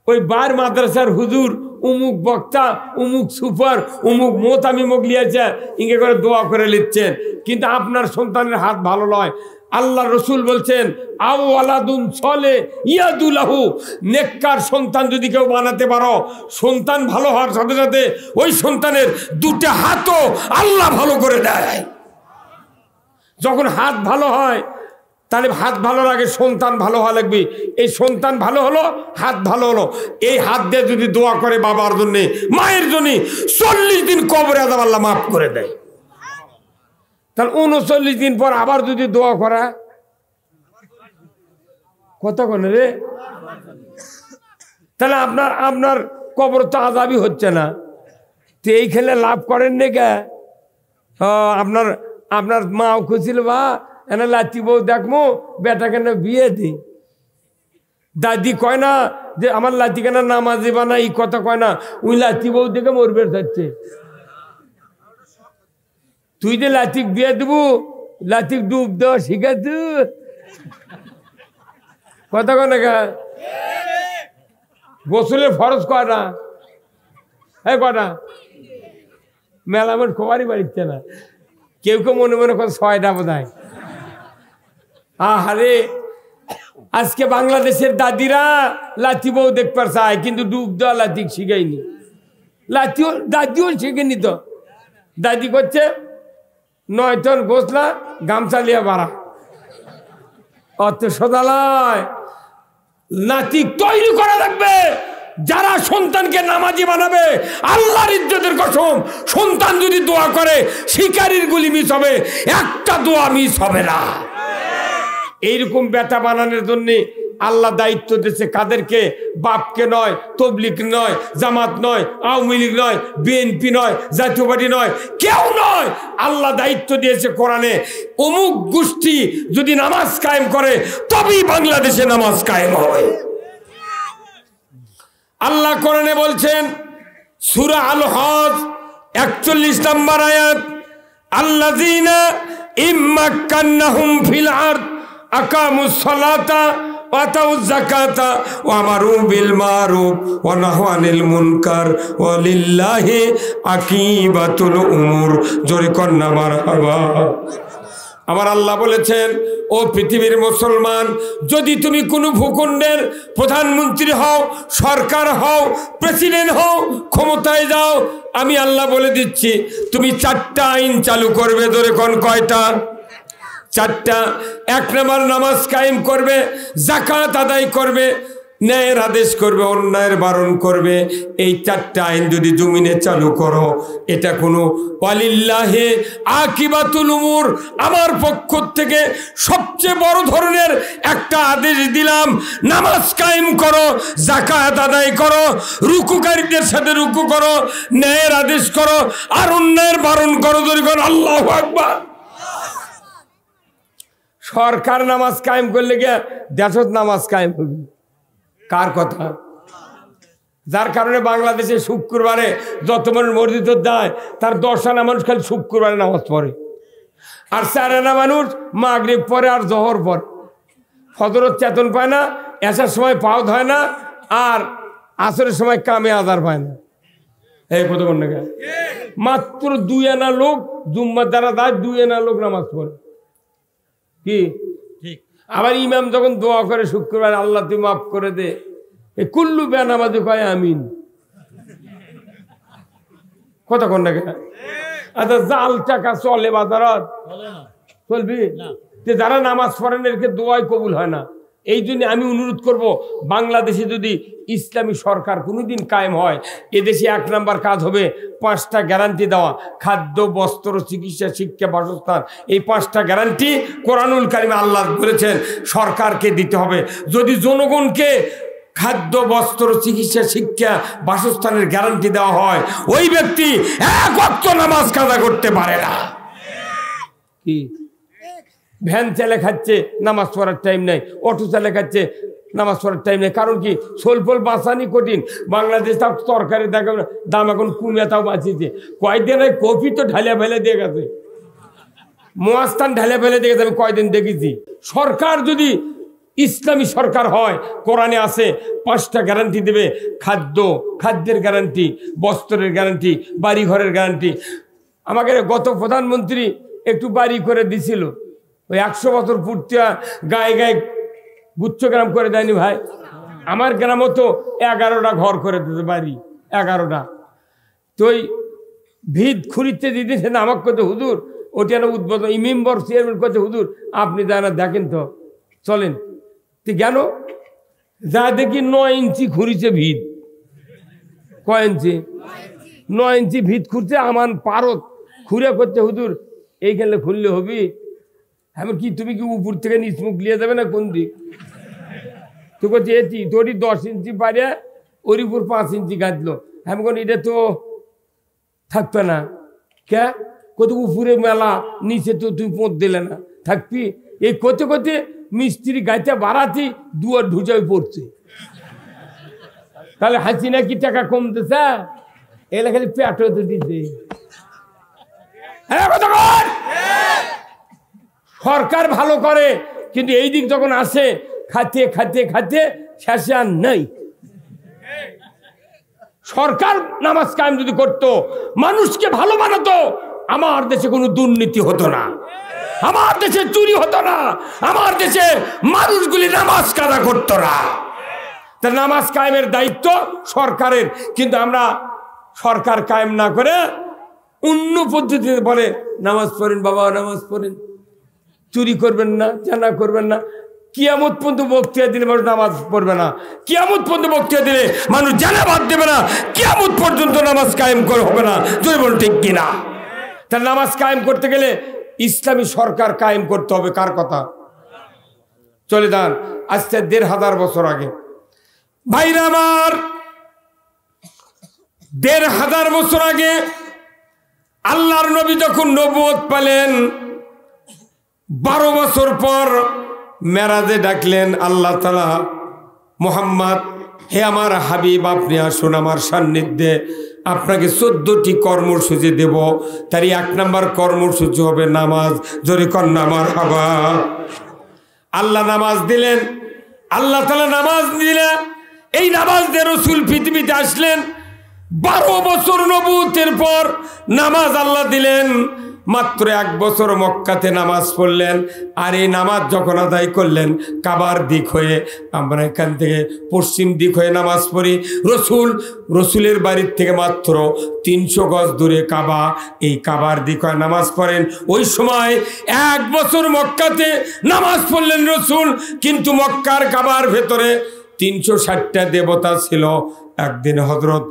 ওই বার মাদ্রাসার হুজুর উমুক বক্তা উমুক সুপার উমুক মোতামি মুখ লিয়েছে ইঙ্গে করে দোয়া করে লিখছেন, কিন্তু আপনার সন্তানের হাত ভালো নয়। আল্লাহ রসুল বলছেন আউ আলাদুন সলে ইয়াদুলাহু, নেককার সন্তান যদি কেউ বানাতে পারো, সন্তান ভালো হওয়ার সাথে সাথে ওই সন্তানের 2টা হাতও আল্লাহ ভালো করে দেয়। যখন হাত ভালো হয় তাহলে হাত ভালোর আগে সন্তান ভালো হওয়া লাগবে। এই সন্তান ভালো হলো, হাত ভালো হলো, এই হাত দিয়ে যদি দোয়া করে বাবার জন্য মায়ের জন্য 40 দিন কবরে আযাব আল্লাহ মাফ করে দেয়। তাহলে 39 দিন পর আবার যদি দোয়া করা কতক্ষণ রে? তাহলে আপনার কবর তো আযাবই হচ্ছে না, তো এই খেলে লাভ করেন নে কে? আপনার মাও খুঁজছিল বা এনে লাতি বউ দেখবো বেটা কেন বিয়ে দি, দাদি কয় না যে আমার লাতি কেন নামাজি বানা, এই কথা কয় না, ওই লাতি বউ দেখে মরবে যাচ্ছে। তুই যে লাতিক বিয়ে দেবো, লাতিক ডুব দেওয়া শিখাত কথা কয় না কা? গোসলের ফরজ কয় না? এই কটা মেলা আমার খবরই বাড়িচ্ছে না, কেউ কেউ মনে মনে করে 6টা বোধ হয়। আরে আজকে বাংলাদেশের দাদিরা লাথি বউ দেখবার চায়, কিন্তু ডুব দেওয়া লাথি শিখাইনি, দাদিও শিখেনি। তো দাদি করছে 9 টন গোসলা গামছা লিয়া বাড়া, অত সদালয় নাতি তৈরি করা লাগবে। যারা সন্তানকে নামাজি বানাবে, আল্লাহর ইজ্জতের কসম, সন্তান যদি দোয়া করে শিকারীর গুলি মিস হবে, একটা দোয়া মিস হবে না। এইরকম বেটা বানানোর জন্য আল্লাহ দায়িত্ব দিয়েছে কাদেরকে? বাপকে নয়, তবলিগ নয়, জামাত নয়, আওয়ামী লীগ নয়, বিএনপি নয়, জাতীয় পার্টি নয়, কেউ নয়। আল্লাহ দায়িত্ব দিয়েছে কোরআনে, অমুক গোষ্ঠী যদি নামাজ কায়েম করে তবেই বাংলাদেশে নামাজ কায়েম হবে। আল্লাহ কোরআনে বলছেন সূরা আল হজ 41 নম্বর আয়াত, আল্লাযীনা ইম্মাক্কান্নাহুম ফিল আরদ আকামুস সালাতা ওয়া আতাউয যাকাতা ওয়া আমারু বিল মারুফ ওয়া নাহাউ আনিল মুনকার ওয়া লিল্লাহি আকিবাতুল উমুর। জোরে কন্না মারহাবা। আমার আল্লাহ বলেছেন, ও পৃথিবীর মুসলমান, যদি তুমি কোনো ভূখণ্ডের প্রধানমন্ত্রী হও, সরকার হও, প্রেসিডেন্ট হও, ক্ষমতায় যাও, আমি আল্লাহ বলে দিচ্ছি তুমি 4টা আইন চালু করবে। ধরে কোন কয়টা? 4টা। 1 নম্বর নামাজ কায়েম করবে, যাকাত আদায় করবে, ন্যায়ের আদেশ করবে, অন্যায়ের বারণ করবে। এই 4টা আইন যদি জমিনে চালু করো, এটা কোনো ওয়ালিল্লাহি আকিবাতুল উমুর, আমার পক্ষ থেকে সবচেয়ে বড় ধরনের একটা আদেশ দিলাম, নামাজ কায়েম করো, যাকাত আদায় করো, রুকুকারীদের সাথে রুকু করো, ন্যায়ের আদেশ করো, আর অন্যায়ের বারণ করো। যখন আল্লাহু আকবার। সরকার নামাজ কায়েম করলে গিয়ে দেশত নামাজ কায়েম হবে। কার কথা? যার কারণে বাংলাদেশে শুক্রবারে যত মানুষ মসজিদে যায় তার 10 আনা মানুষ খালি শুক্রবারে নামাজ পড়ে, আর 4 আনা মানুষ মাগরিব পড়ে আর জোহর পড়ে। ফজরের চেতন পায় না, এসার সময় পাও হয় না, আর আসরের সময় কামে আজার পায় না। এই কত বন্ধ মাত্র 2 আনা লোক জুম্মার দ্বারা যায়, 2 আনা লোক নামাজ পড়ে। কি আবার ইমাম যখন দোয়া করে শুক্রবার, আল্লাহ তুই মাফ করে দে, কুল্লু বেনামাজি কয় আমিন। কথা কোন না? আচ্ছা, জাল টাকা চলে বাজারত? চলবি? যারা নামাজ পড়েন এর দোয়াই কবুল হয় না। এই জন্য আমি অনুরোধ করব, বাংলাদেশে যদি ইসলামী সরকার কোনোদিন কায়েম হয়, এদেশে 1 নম্বর কাজ হবে 5টা গ্যারান্টি দেওয়া, খাদ্য, বস্ত্র, চিকিৎসা, শিক্ষা, বাসস্থান। এই 5টা গ্যারান্টি কোরআনুল কারিমে আল্লাহ বলেছেন সরকারকে দিতে হবে। যদি জনগণকে খাদ্য, বস্ত্র, চিকিৎসা, শিক্ষা, বাসস্থানের গ্যারান্টি দেওয়া হয়, ওই ব্যক্তি 1 ওয়াক্ত নামাজ কাজা করতে পারে না। কি ভ্যান চালে খাচ্ছে, নামাজ পড়ার টাইম নাই, অটো চালে খাচ্ছে, নামাজ পড়ার টাইম নেই। কারণ কি? সোলফল বাঁচানি কঠিন। বাংলাদেশ তাও তরকারি দেখো দাম এখন কমে, তাও বাঁচিয়েছে। কয়েকদিন কফি তো ঢালিয়া ফেলে দিয়ে গেছে, মোয়াস্তান ঢালিয়া ফেলে দিয়ে গেছে, আমি কয়েকদিন দেখেছি। সরকার যদি ইসলামী সরকার হয়, কোরআনে আছে 5টা গ্যারান্টি দেবে, খাদ্যের গ্যারান্টি, বস্ত্রের গ্যারান্টি, বাড়ি ঘরের গ্যারান্টি। আমাকে গত প্রধানমন্ত্রী একটু বাড়ি করে দিছিল, ওই 100 বছর পূর্তি গায়ে গায়ে গুচ্ছ গ্রাম করে দেয়নি ভাই? আমার গ্রামও তো 11টা ঘর করে দিতে, বাড়ি 11টা। তো ওই ভিত খুঁড়িতে দিতেছে না, আমাকে করতে হুজুর ওটা না উদ্বোধন, এই মেম্বার চেয়ারম্যান করতে হুজুর আপনি যা না দেখেন তো, চলেন। তো কেন? যা দেখি 9 ইঞ্চি খুঁড়িছে ভিত। কয় ইঞ্চি? 9 ইঞ্চি ভিত খুঁড়ছে, আমার পারত খুঁড়ে করতে হুজুর এইখানে খুললে হবি। আমি কি, তুমি কি উপর থেকে নিচ মুখ লিয়ে যাবে না কোন দিক? তো করছে এটি তোরই 10 ইঞ্চি পারে, ওর উপর 5 ইঞ্চি গাঁথলো। আমি কোন এটা তো থাকবে না। কে কত উপরে মেলা, নিচে তো তুই পোঁত দিলে না, থাকবি? এই করতে করতে মিস্ত্রি গাইতে বাড়াতি দুয়ার ঢুচাই পড়ছে। তাহলে হাসিনা কি টাকা কমতেছে? এলা খালি পেট হতে দিতে। সরকার ভালো করে, কিন্তু এই দিক যখন আসে খাতে খাতে খাতে শেষে আর নেই। সরকার নামাজ কায়েম যদি করতো, মানুষকে ভালো বানাতো, আমার দেশে কোনো দুর্নীতি হতো না, আমার দেশে চুরি হতো না, আমার দেশে মানুষগুলি নামাজ কাজা করতো না। তা নামাজ কায়েমের দায়িত্ব সরকারের, কিন্তু আমরা সরকার কায়েম না করে অন্য পদ্ধতিতে বলে নামাজ পড়েন বাবা, নামাজ পড়েন, চুরি করবেন না, জানা করবেন না। কিয়ামত পর্যন্ত বক্তৃতা দিলে মানুষ নামাজ পড়বে না, কিয়ামত পর্যন্ত বক্তৃতা দিলে মানুষ জানা বাদ দেবে না, কিয়ামত পর্যন্ত নামাজ কায়েম করে হবে না। যদি বলুন ঠিক কিনা? তা নামাজ কায়েম করতে গেলে ইসলামী সরকার কায়েম করতে হবে। কার কথা? চলে যান আজকে 1500 বছর আগে। ভাইরা আমার, 1500 বছর আগে আল্লাহর নবী যখন নবুয়ত পেলেন, 12 বছর পর মেরাজে ডাকলেন আল্লাহ তাআলা, মুহাম্মদ, হে আমার হাবিব, আপনি আসুন আমার সান্নিধ্যে, আপনাকে 14টি কর্মসূচি দেব। তার 1 নম্বর কর্মসূচি হবে নামাজ। জোরে কন্যা মারহাবা। আল্লাহ নামাজ দিলেন, আল্লাহ তাআলা নামাজ দিলেন। এই নামাজ দিয়ে রাসূল পৃথিবীতে আসলেন। 12 বছর নবুয়তের পর নামাজ আল্লাহ দিলেন। মাত্র 1 বছর মক্কাতে নামাজ পড়লেন। আর এই নামাজ যখন আদায় করলেন কাবার দিক হয়ে, আমরা এখান থেকে পশ্চিম দিক হয়ে নামাজ পড়ি, রসুলের বাড়ির থেকে মাত্র 300 গজ দূরে কাবা, এই কাবার দিক হয়ে নামাজ পড়েন। ওই সময় 1 বছর মক্কাতে নামাজ পড়লেন রসুল, কিন্তু মক্কার কাবার ভেতরে 360টা দেবতা ছিল। একদিন হযরত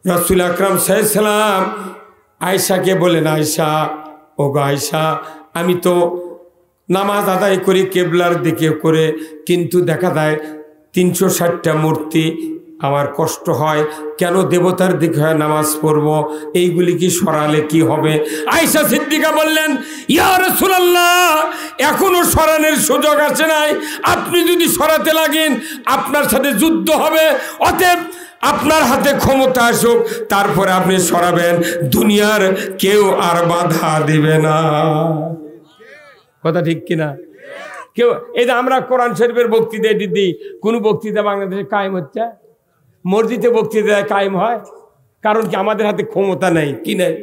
রাসূল আকরাম সাল্লাল্লাহু আলাইহি সাল্লাম আয়েশাকে বলেন, আয়েশা, ও গো আয়েশা, আমি তো নামাজ আদায় করি কেবলার দিকে করে, কিন্তু দেখা যায় 360টা মূর্তি, আমার কষ্ট হয়, কেন দেবতার দিকে হয় নামাজ পড়ব, এইগুলি কি সরালে কি হবে? আয়েশা সিদ্দিকা বললেন, ইয়া রাসূলুল্লাহ, এখনো সরানোর সুযোগ আছে নাই, আপনি যদি সরাতে লাগেন আপনার সাথে যুদ্ধ হবে, অতএব আপনার হাতে ক্ষমতা আসুক, তারপরে আপনি সরাবেন, দুনিয়ার কেউ আর বাধা দিবে না। কথা ঠিক কিনা? কেউ, এই যে আমরা কোরআন শরীফের বক্তৃতা দিই, কোন বক্তৃতা বাংলাদেশে কায়েম হচ্ছে? মসজিদে বক্তৃতা কায়েম হয়, কারণ কি? আমাদের হাতে ক্ষমতা নেই। কি নেই?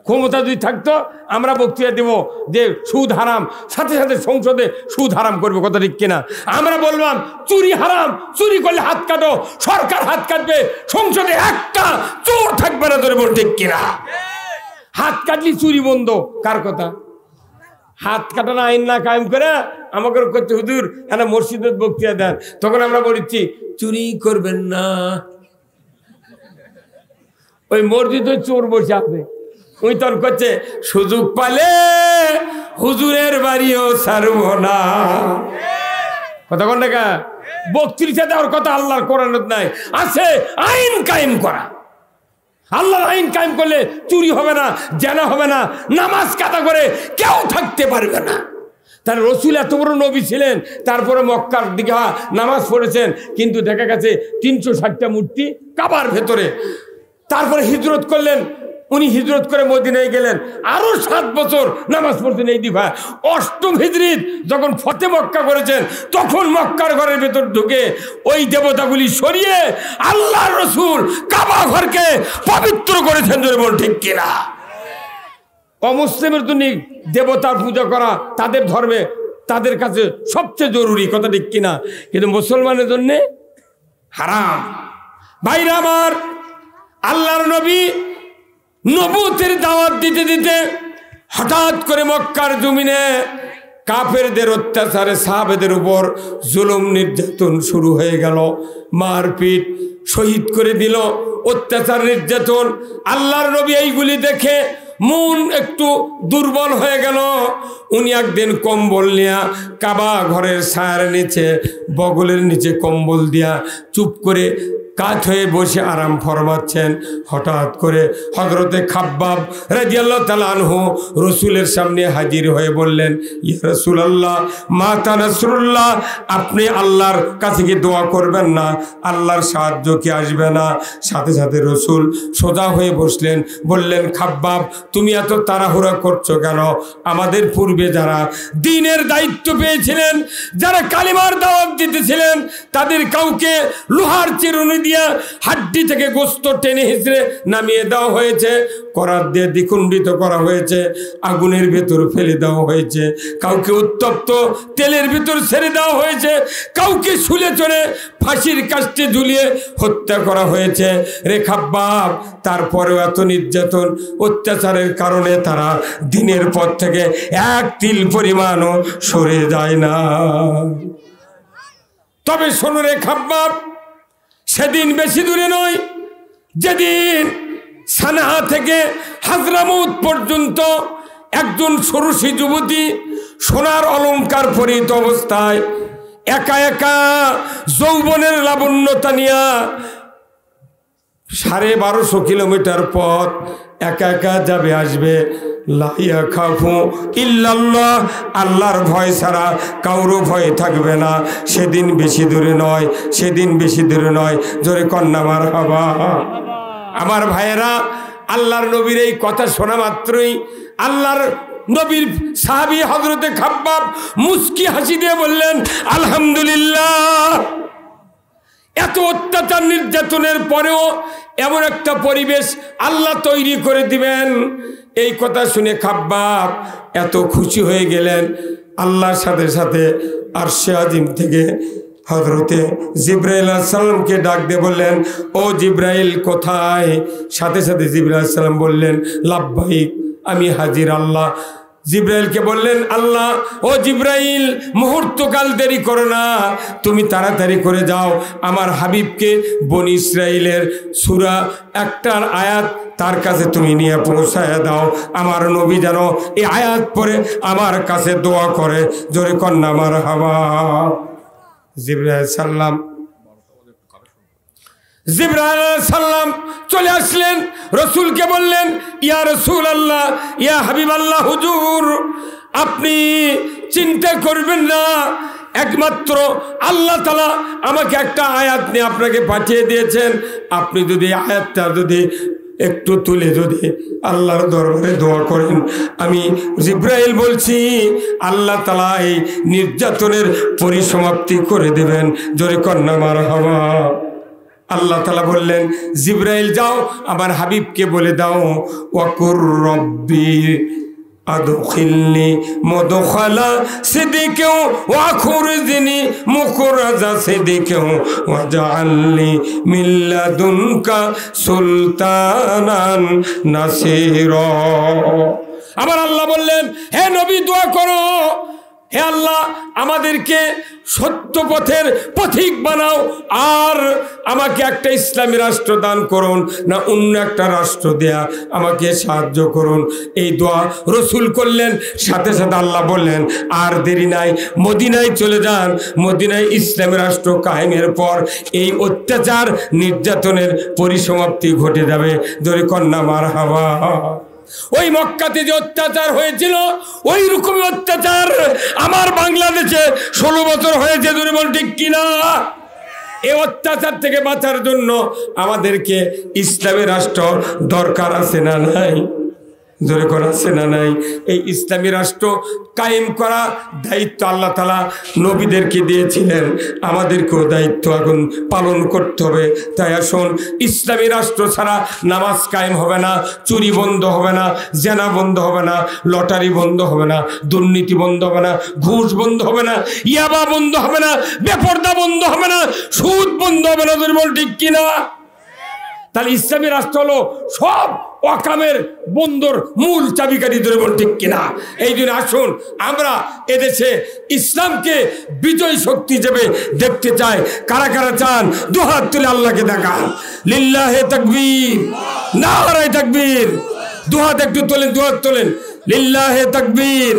ক্ষমতা যদি থাকতো আমরা বক্তৃতা দেব যে সুদ হারাম, সাথে সাথে সংসদে সুদ হারাম করবে। কথা ঠিক কিনা? আমরা বললাম চুরি হারাম, চুরি করলে হাত কাটো, সরকার হাত কাটবে, সংসদে একটা চোর থাকবে না। ধরে বল ঠিক কিনা? হাত কাটলি চুরি বন্ধ। কার কথা? হাত কাটানো আইন না কায়েম করে আমাকে করতে হুজুর একটা মসজিদের বক্তৃতা দেন, তখন আমরা বলেছি চুরি করবেন না। ওই মসজিদে চোর বসে আছে, ওই তর করছে সুযোগ পালে হুজুরের বাড়িও ছাড়ব না। কথা কোন টাকা? বক্তৃতা দেওয়ার কথা আল্লাহর কোরআনত নাই, আছে আইন কায়েম করা। আল্লাহর আইন কায়েম করলে চুরি হবে না, জানা হবে না, নামাজ কাটা করে কেউ থাকতে পারবে না। তার রসুল এত বড় নবী ছিলেন, তারপরে মক্কার দিকে নামাজ পড়েছেন, কিন্তু দেখা গেছে 360টা মূর্তি কাবার ভেতরে। তারপরে হিজরত করলেন, উনি হিজরত করে মদিনায় গেলেন, আরো 7 বছর নামাজ পড়তেন এই দিঘা। 8ম হিজরিত যখন ফতে মক্কা করেছেন, তখন মক্কার ঘরের ভেতর ঢুকে ওই দেবতাগুলি সরিয়ে আল্লাহর রসুল কাবা ঘরকে পবিত্র করেছেন। জোরে বল ঠিক কিনা? অমুসলিমের জন্য দেবতার পূজা করা তাদের ধর্মে, তাদের কাছে সবচেয়ে জরুরি। কথা ঠিক কিনা? কিন্তু মুসলমানের জন্য হারাম। ভাইরা আমার, আল্লাহর নবী নবুয়তের দাওয়াত দিতে দিতে হঠাৎ করে মক্কার জমিনে কাফেরদের অত্যাচারে সাহাবেদের উপর জুলুম নির্যাতন শুরু হয়ে গেল। মারপিট, শহীদ করে দিল, অত্যাচার নির্যাতন। আল্লাহর নবী এইগুলি দেখে মন একটু দুর্বল হয়ে গেল। উনি একদিন কম্বল নিয়া কাবা ঘরের ছায়ার নিচে, বগলের নিচে কম্বল দিয়া চুপ করে কাত হয়ে বসে আরাম ফরমাচ্ছেন। হঠাৎ করে হযরতে খাব্বাব রাদিয়াল্লাহু তাআলা আনহু রসুলের সামনে হাজির হয়ে বললেন, ইয়া রাসূলুল্লাহ, মাতা নাসরুল্লাহ, আপনি আল্লাহর কাছে কি দোয়া করবেন না? আল্লাহর সাহায্য কি আসবে না? সাথে সাথে রসুল সোজা হয়ে বসলেন, বললেন, খাব্বাব, তুমি এত তাড়াহুড়া করছো কেন? আমাদের পূর্বে যারা দ্বীনের দায়িত্ব পেয়েছিলেন, যারা কালিমার দাওয়াত দিতেছিলেন, তাদের কাউকে লোহার চিরুনি দিয়া হাড্ডি থেকে গোস্ত টেনে হিচড়ে নামিয়ে দেওয়া হয়েছে, করাত দিয়ে দ্বিখণ্ডিত করা হয়েছে, আগুনের ভেতর ফেলে দেওয়া হয়েছে, কাউকে উত্তপ্ত তেলের ভিতর ছেড়ে দেওয়া হয়েছে, কাউকে শুলে চড়ে ফাঁসির কাস্টে ঝুলিয়ে হত্যা করা হয়েছে। রে খাব্বাব, তারপরেও এত নির্যাতন অত্যাচারের কারণে তারা দিনের পর থেকে 1 তিল পরিমাণও সরে যায় না। তবে শোনো রে খাব্বাব, সেদিন বেশি দূরে নয়, যেদিন সানাহা থেকে হাজরামউত পর্যন্ত একজন ষোড়শী যুবতী সোনার অলংকার পরিহিত অবস্থায় একা একা যৌবনের লাবণ্যতা নিয়া 1250 কিলোমিটার পথ একা একা যাবে আসবে। লা ইয়াখাফু ইল্লাল্লাহ, আল্লাহর ভয় ছাড়া কারো ভয় থাকবে না। সেদিন বেশি দূরে নয়, সেদিন বেশি দূরে নয়। জোরে কন্যা মারহাবা। আমার ভাইয়েরা, আল্লাহর নবীর এই কথা শোনা মাত্রই আল্লাহর নবীর সাহাবী হযরতে খাব্বাব মুস্কি হাসি দিয়ে বললেন আলহামদুলিল্লাহ। এত অত্যাচার নির্যাতনের পরেও এমন একটা পরিবেশ আল্লাহ তৈরি করে দিবেন, এই কথা শুনে খাব্বাব এত খুশি হয়ে গেলেন। আল্লাহর সাথে সাথে আরশে আজিম থেকে হযরতে জিবরাইল আলাইহিস সালামকে ডাক দিয়ে বললেন, ও জিবরাইল কোথায়? সাথে সাথে জিবরাইল আলাইহিস সালাম বললেন, লাব্বাইক, আমি হাজির। আল্লাহ জিবরাইলকে বললেন, আল্লাহ, ও জিবরাইল, মুহূর্তকাল দেরি করো না, তুমি তাড়াতাড়ি করে যাও, আমার হাবিবকে বনি ইসরাইলের সূরা একটার আয়াত তার কাছে তুমি নিয়ে পৌঁছায় দাও। আমার নবী যেন এই আয়াত পড়ে আমার কাছে দোয়া করে। জোরে কন্যা মারহাবা। জিবরাইল সাল্লাম চলে আসলেন, রসুলকে বললেন, ইয়া রাসূলুল্লাহ, ইয়া হাবিবাল্লাহ, হুজুর আপনি চিন্তা করবেন না, একমাত্র আল্লাহ তাআলা আমাকে একটা আয়াত নিয়ে আপনাকে পাঠিয়ে দিয়েছেন। আপনি যদি আয়াতটা যদি একটু তুলে যদি আল্লাহর দরবারে দোয়া করেন, আমি জিবরাইল বলছি আল্লাহ তাআলা এই নির্যাতনের পরিসমাপ্তি করে দেবেন। জোরে কন্যা মারহাবা। আল্লাহ তাআলা বললেন, জিবরাইল যাও, আমার হাবিবকে বলে দাও, ওয়াকুর রব্বি আদখিলনি মুদখালা সিদকিন ওয়া খুরজনি মুখরাজা সিদকিন ওয়াজআলনি মিন লাদুনকা সুলতানান নাসীরা। আমার আল্লাহ বললেন, হে নবী দোয়া করো, হে আল্লাহ আমাদেরকে সত্য পথের পথিক বানাও, আর আমাকে একটা ইসলামী রাষ্ট্র দান করুন, না অন্য একটা রাষ্ট্র দেয়া আমাকে সাহায্য করুন। এই দোয়া রসুল করলেন। সাথে সাথে আল্লাহ বললেন, আর দেরি নাই, মদিনায় চলে যান। মদিনায় ইসলামী রাষ্ট্র কায়েমের পর এই অত্যাচার নির্যাতনের পরিসমাপ্তি ঘটে যাবে। জোরে কন্যা মারহাবা। ওই মক্কাতে যে অত্যাচার হয়েছিল, ওই রকম অত্যাচার আমার বাংলাদেশে 16 বছর হয়েছে। জোরে বল ঠিক কিনা? এই অত্যাচার থেকে বাঁচার জন্য আমাদেরকে ইসলামী রাষ্ট্র দরকার আছে না নাই? জোরে করা আছে না নাই? এই ইসলামী রাষ্ট্র কায়েম করা দায়িত্ব আল্লাহ তাআলা নবীদেরকে দিয়েছিলেন, আমাদেরকেও দায়িত্ব এখন পালন করতে হবে। তাই আসুন, ইসলামী রাষ্ট্র ছাড়া নামাজ কায়েম হবে না, চুরি বন্ধ হবে না, জেনা বন্ধ হবে না, লটারি বন্ধ হবে না, দুর্নীতি বন্ধ হবে না, ঘুষ বন্ধ হবে না, ইয়াবা বন্ধ হবে না, বেপরদা বন্ধ হবে না, সুদ বন্ধ হবে না। দুর্বল ঠিক কিনা? তাহলে ইসলামী রাষ্ট্র হলো সব ওয়াকামের বন্দর মূল চাবিকাঠি। দুর্বল ঠিক কিনা? এই জন্য আসুন, আমরা এদেশে ইসলামকে বিজয় শক্তি হিসেবে দেখতে চাই। কারা কারা চান দুহাত তুলে আল্লাহকে দেখান। লিল্লাহে তাকবীর, নারায়ে তাকবীর। দুহাত একটু তোলেন, দুহাত তোলেন। লিল্লাহে তাকবীর।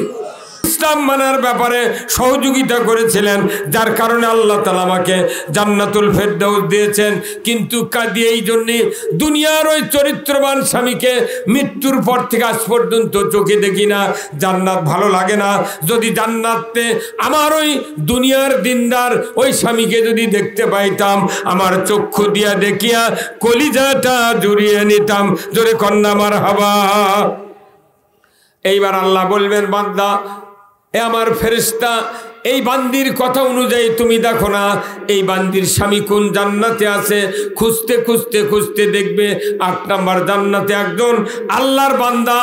ইসলাম মানার ব্যাপারে সহযোগিতা করেছিলেন, যার কারণে আল্লাহ তাআলা আমাকে জান্নাতুল ফেরদাউস দিয়েছেন। কিন্তু কাঁদি এই জন্যে, দুনিয়ার ওই চরিত্রবান স্বামীকে মৃত্যুর পর থেকে আজ পর্যন্ত চোখে দেখি না। জান্নাত ভালো লাগে না। যদি জান্নাতে আমার ওই দুনিয়ার দিনদার ওই স্বামীকে যদি দেখতে পাইতাম, আমার চক্ষু দিয়া দেখিয়া কলিজাটা জুড়িয়ে নিতাম। জোরে কন্যা মারহাবা। এইবার আল্লাহ বলবেন, বান্দা, এ আমার ফেরেশতা, এই বান্দির কথা অনুযায়ী তুমি দেখো না এই বান্দির স্বামী কোন জান্নাতে আছে। খুঁজতে খুঁজতে খুঁজতে দেখবে 8 নম্বর জান্নাতে একজন আল্লাহর বান্দা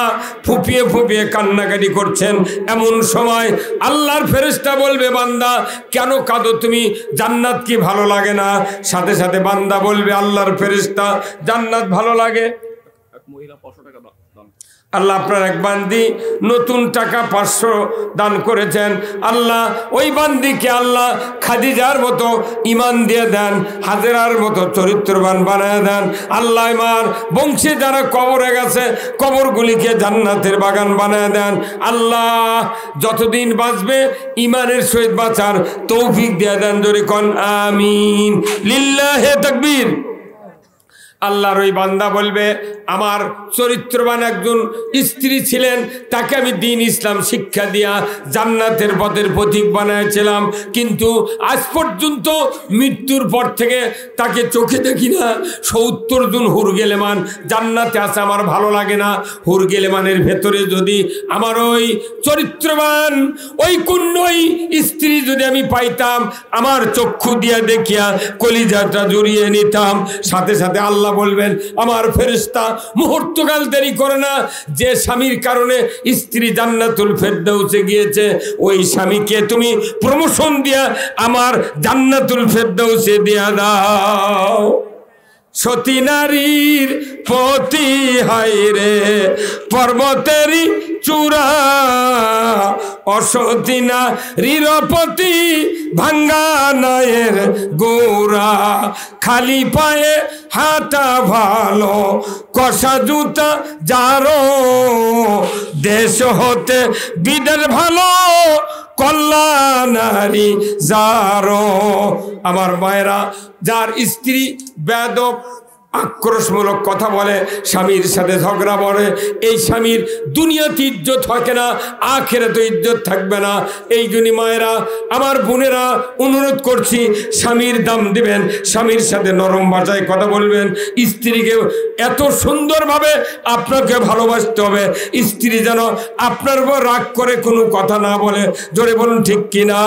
ফুপিয়ে ফুপিয়ে কান্নাকাটি করছেন। এমন সময় আল্লাহর ফেরেশতা বলবে, বান্দা কেন কাঁদো তুমি? জান্নাত কি ভালো লাগে না? সাথে সাথে বান্দা বলবে, আল্লাহর ফেরেশতা, জান্নাত ভালো লাগে। আল্লাহ আপনার এক বান্দি নতুন টাকা 500 দান করেছেন, আল্লাহ ওই বান্দিকে আল্লাহ খাদিজার মতো ইমান দিয়ে দেন, হাজেরার মতো চরিত্রবান বানায় দেন। আল্লাহ আমার বংশে যারা কবরে গেছে কবরগুলিকে জান্নাতের বাগান বানায় দেন। আল্লাহ যতদিন বাঁচবে ইমানের সহিত বাঁচার তৌফিক দিয়ে দেন। জোরে কোন আমিন। লিল্লাহে তাকবীর। আল্লাহর ওই বান্দা বলবে, আমার চরিত্রবান একজন স্ত্রী ছিলেন, তাকে আমি দ্বীন ইসলাম শিক্ষা দিয়া জান্নাতের পথের পথিক বানাইছিলাম, কিন্তু আজ পর্যন্ত মৃত্যুর পর থেকে তাকে চোখে দেখি না। 70 জন হুরগেলেমান জান্নাতে আছে, আমার ভালো লাগে না। হুরগেলেমানের ভেতরে যদি আমার ওই চরিত্রবান ওই কুণ্যই স্ত্রী যদি আমি পাইতাম, আমার চক্ষু দিয়া দেখিয়া কলিজাটা জড়িয়ে নিতাম। সাথে সাথে আল্লাহ বলবেন, আমার ফেরেশতা মুহূর্তকাল দেরি করে না, যে স্বামীর কারণে স্ত্রী জান্নাতুল ফেরদাউসে গিয়েছে ওই স্বামীকে তুমি প্রমোশন দিয়া আমার জান্নাতুল ফেরদাউসে দিয়া দাও। সতী নারীর পতি হায় রে পর্বতেরই চূড়া, অসতী নারীর পতি ভাঙ্গা নায়ের গোড়া, খালি পায়ে হাঁটা ভালো কষা জুতা যারো, দেশ হতে বিদের ভালো কল্যাণারি যারো। আমার মায়েরা, যার স্ত্রী বেয়াদব আক্রোশমূলক কথা বলে, স্বামীর সাথে ঝগড়া বলে, এই স্বামীর দুনিয়াতে ইজ্জত থাকে না, আখিরাতে ইজ্জত থাকবে না। এই জন্য মায়েরা, আমার বোনেরা, অনুরোধ করছি স্বামীর দাম দিবেন, স্বামীর সাথে নরম ভাষায় কথা বলবেন। স্ত্রীকে এত সুন্দরভাবে আপনাকে ভালোবাসতে হবে, স্ত্রী যেন আপনার উপর রাগ করে কোনো কথা না বলে। জোরে বলুন ঠিক কিনা?